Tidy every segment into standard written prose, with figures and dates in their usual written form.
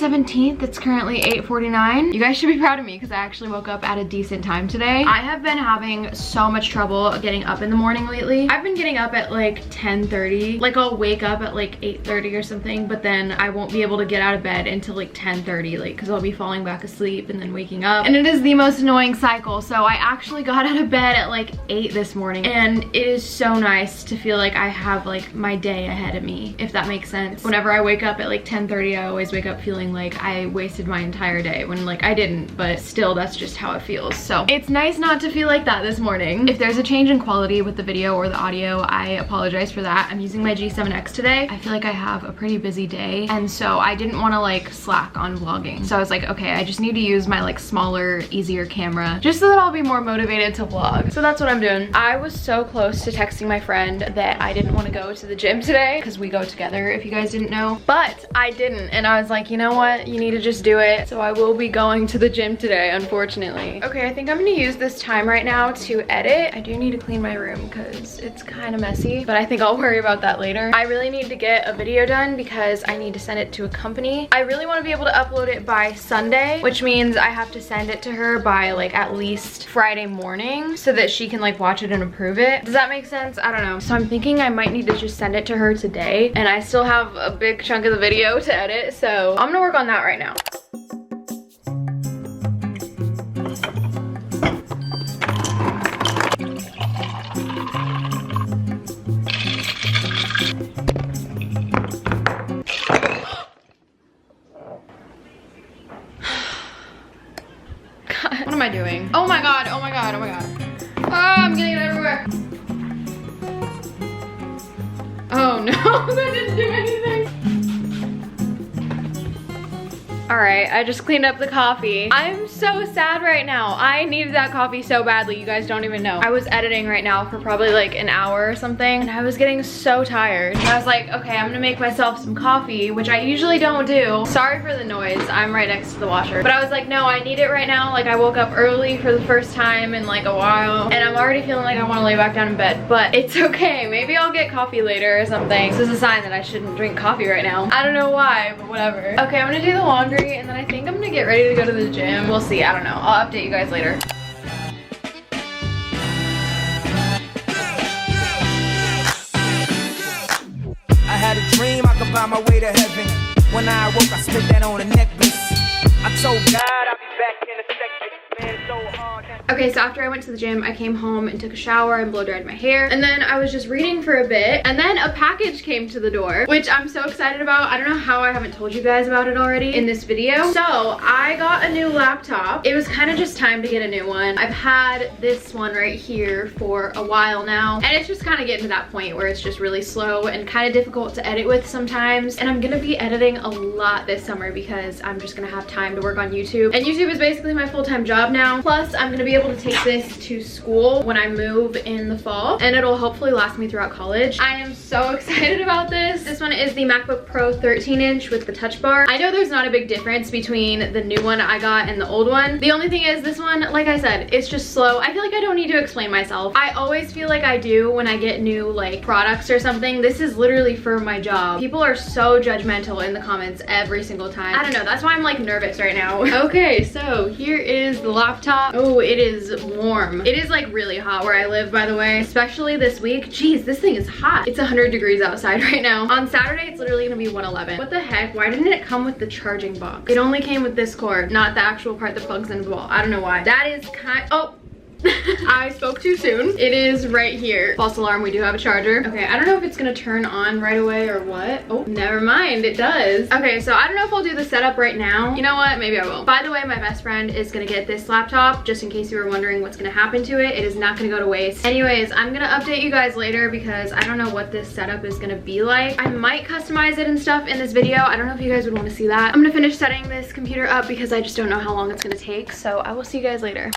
17th. It's currently 8:49. You guys should be proud of me because I actually woke up at a decent time today. I have been having so much trouble getting up in the morning lately. I've been getting up at like 10:30. Like I'll wake up at like 8:30 or something, but then I won't be able to get out of bed until like 10:30, like because I'll be falling back asleep and then waking up. And it is the most annoying cycle. So I actually got out of bed at like 8 this morning, and it is so nice to feel like I have like my day ahead of me, if that makes sense. Whenever I wake up at like 10:30, I always wake up feeling like I wasted my entire day when like I didn't, but still that's just how it feels. So it's nice not to feel like that this morning. If there's a change in quality with the video or the audio, I apologize for that. I'm using my G7X today. I feel like I have a pretty busy day, and so I didn't want to like slack on vlogging. So I was like, okay, I just need to use my like smaller, easier camera just so that I'll be more motivated to vlog. So that's what I'm doing. I was so close to texting my friend that I didn't want to go to the gym today because we go together, if you guys didn't know, but I didn't, and I was like, you know what, you need to just do it. So I will be going to the gym today, unfortunately. Okay, I think I'm gonna use this time right now to edit. I do need to clean my room because it's kind of messy, but I think I'll worry about that later. I really need to get a video done because I need to send it to a company. I really want to be able to upload it by Sunday, which means I have to send it to her by like at least Friday morning so that she can like watch it and approve it. Does that make sense? I don't know. So I'm thinking I might need to just send it to her today, and I still have a big chunk of the video to edit, so I'm gonna work on that right now. God, what am I doing? Oh my god, oh my god, oh my god. Oh, I'm getting it everywhere. Oh no, that didn't do anything. All right, I just cleaned up the coffee. I'm so sad right now. I needed that coffee so badly, you guys don't even know. I was editing right now for probably like an hour or something, and I was getting so tired. And I was like, okay, I'm gonna make myself some coffee, which I usually don't do. Sorry for the noise, I'm right next to the washer. But I was like, no, I need it right now. Like I woke up early for the first time in like a while, and I'm already feeling like I wanna lay back down in bed, but it's okay. Maybe I'll get coffee later or something. This is a sign that I shouldn't drink coffee right now. I don't know why, but whatever. Okay, I'm gonna do the laundry, and then I think I'm gonna get ready to go to the gym. We'll see, I don't know. I'll update you guys later. I had a dream I could buy my way to heaven. When I awoke, I spit that on a necklace. I told God I'll be back in a second. Man, so hard. Okay, so after I went to the gym, I came home and took a shower and blow dried my hair. And then I was just reading for a bit, and then a package came to the door, which I'm so excited about. I don't know how I haven't told you guys about it already in this video. So I got a new laptop. It was kind of just time to get a new one. I've had this one right here for a while now, and it's just kind of getting to that point where it's just really slow and kind of difficult to edit with sometimes. And I'm gonna be editing a lot this summer because I'm just gonna have time to work on YouTube. And YouTube is basically my full-time job now. Plus, I'm gonna be able to take this to school when I move in the fall, and it'll hopefully last me throughout college. I am so excited about this. This one is the MacBook Pro 13-inch with the touch bar. I know there's not a big difference between the new one I got and the old one. The only thing is this one, like I said, it's just slow. I feel like I don't need to explain myself. I always feel like I do when I get new like products or something. This is literally for my job. People are so judgmental in the comments every single time. I don't know, that's why I'm like nervous right now. Okay, so here is the laptop. Oh, it is warm. It is like really hot where I live, by the way, especially this week. Jeez, this thing is hot. It's 100 degrees outside right now. On Saturday, it's literally gonna be 111. What the heck? Why didn't it come with the charging box? It only came with this cord, not the actual part that plugs into the wall. I don't know why. That is oh. I spoke too soon. It is right here. False alarm, we do have a charger. Okay, I don't know if it's gonna turn on right away or what. Oh, never mind, it does. Okay, so I don't know if I'll do the setup right now. You know what, maybe I will. By the way, my best friend is gonna get this laptop, just in case you were wondering what's gonna happen to it. It is not gonna go to waste. Anyways, I'm gonna update you guys later because I don't know what this setup is gonna be like. I might customize it and stuff in this video. I don't know if you guys would wanna see that. I'm gonna finish setting this computer up because I just don't know how long it's gonna take. So I will see you guys later.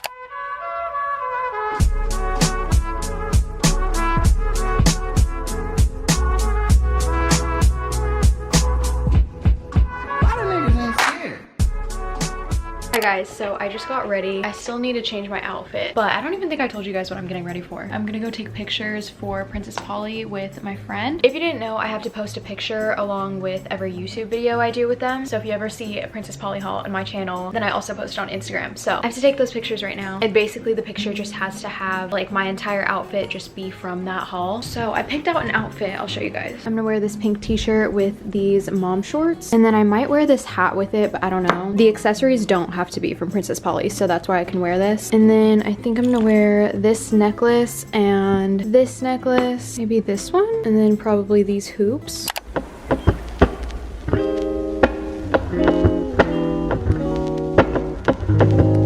guys, so I just got ready. I still need to change my outfit, but I don't even think I told you guys what I'm getting ready for. I'm gonna go take pictures for Princess Polly with my friend. If you didn't know, I have to post a picture along with every YouTube video I do with them. So if you ever see a Princess Polly haul on my channel, then I also post it on Instagram. So I have to take those pictures right now. And basically the picture just has to have like my entire outfit just be from that haul. So I picked out an outfit. I'll show you guys. I'm gonna wear this pink t-shirt with these mom shorts. And then I might wear this hat with it, but I don't know. The accessories don't have to be from Princess Polly, so that's why I can wear this. And then I think I'm gonna wear this necklace and this necklace, maybe this one, and then probably these hoops.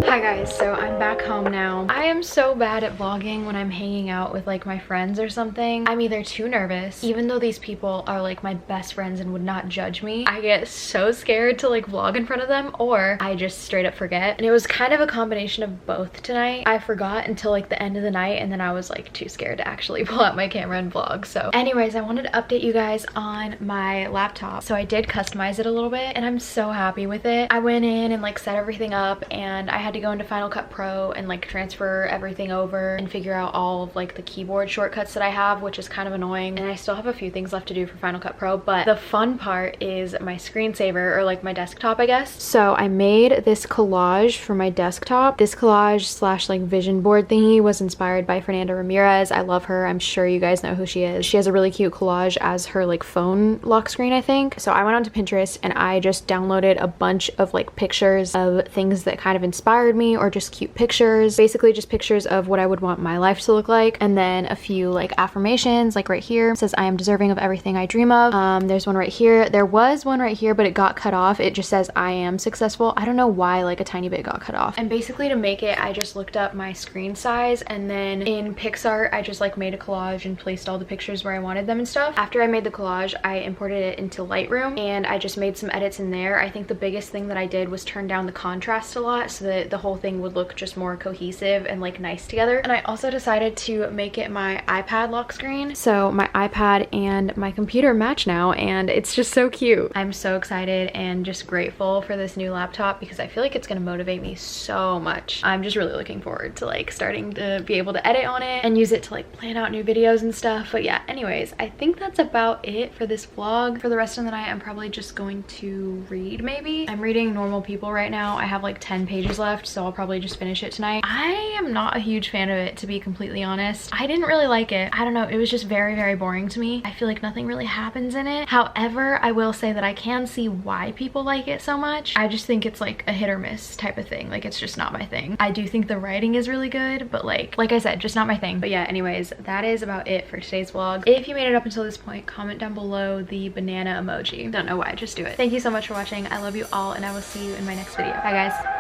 Hi guys, so I'm back home now. I am so bad at vlogging when I'm hanging out with like my friends or something. I'm either too nervous, even though these people are like my best friends and would not judge me. I get so scared to like vlog in front of them, or I just straight up forget. And it was kind of a combination of both tonight. I forgot until like the end of the night, and then I was like too scared to actually pull out my camera and vlog. So anyways, I wanted to update you guys on my laptop. So I did customize it a little bit and I'm so happy with it. I went in and like set everything up, and I had to go into Final Cut Pro and like transfer everything over and figure out all of like the keyboard shortcuts that I have, which is kind of annoying. And I still have a few things left to do for Final Cut Pro, but the fun part is my screensaver, or like my desktop, I guess. So I made this collage for my desktop. This collage slash like vision board thingy was inspired by Fernanda Ramirez. I love her. I'm sure you guys know who she is. She has a really cute collage as her like phone lock screen, I think. So I went onto Pinterest and I just downloaded a bunch of like pictures of things that kind of inspired me, or just cute pictures, basically just pictures of what I would want my life to look like. And then a few like affirmations, like right here it says I am deserving of everything I dream of. There's one right here. There was one right here, but it got cut off. It just says I am successful. I don't know why like a tiny bit got cut off. And basically to make it, I just looked up my screen size, and then in PicsArt I just like made a collage and placed all the pictures where I wanted them and stuff. After I made the collage, I imported it into Lightroom and I just made some edits in there. I think the biggest thing that I did was turn down the contrast a lot so that the whole thing would look just more cohesive and like nice together. And I also decided to make it my iPad lock screen, so my iPad and my computer match now, and it's just so cute. I'm so excited and just grateful for this new laptop because I feel like it's gonna motivate me so much. I'm just really looking forward to like starting to be able to edit on it and use it to like plan out new videos and stuff. But yeah, anyways, I think that's about it for this vlog. For the rest of the night, I'm probably just going to read maybe. I'm reading Normal People right now. I have like 10 pages left, so I'll probably just finish it tonight. I am not a huge fan of it, to be completely honest. I didn't really like it. I don't know, it was just very, very boring to me. I feel like nothing really happens in it. However, I will say that I can see why people like it so much. I just think it's like a hit or miss type of thing. Like it's just not my thing. I do think the writing is really good, but like I said, just not my thing. But yeah, anyways, that is about it for today's vlog. If you made it up until this point, comment down below the banana emoji. Don't know why, just do it. Thank you so much for watching. I love you all, and I will see you in my next video. Bye guys.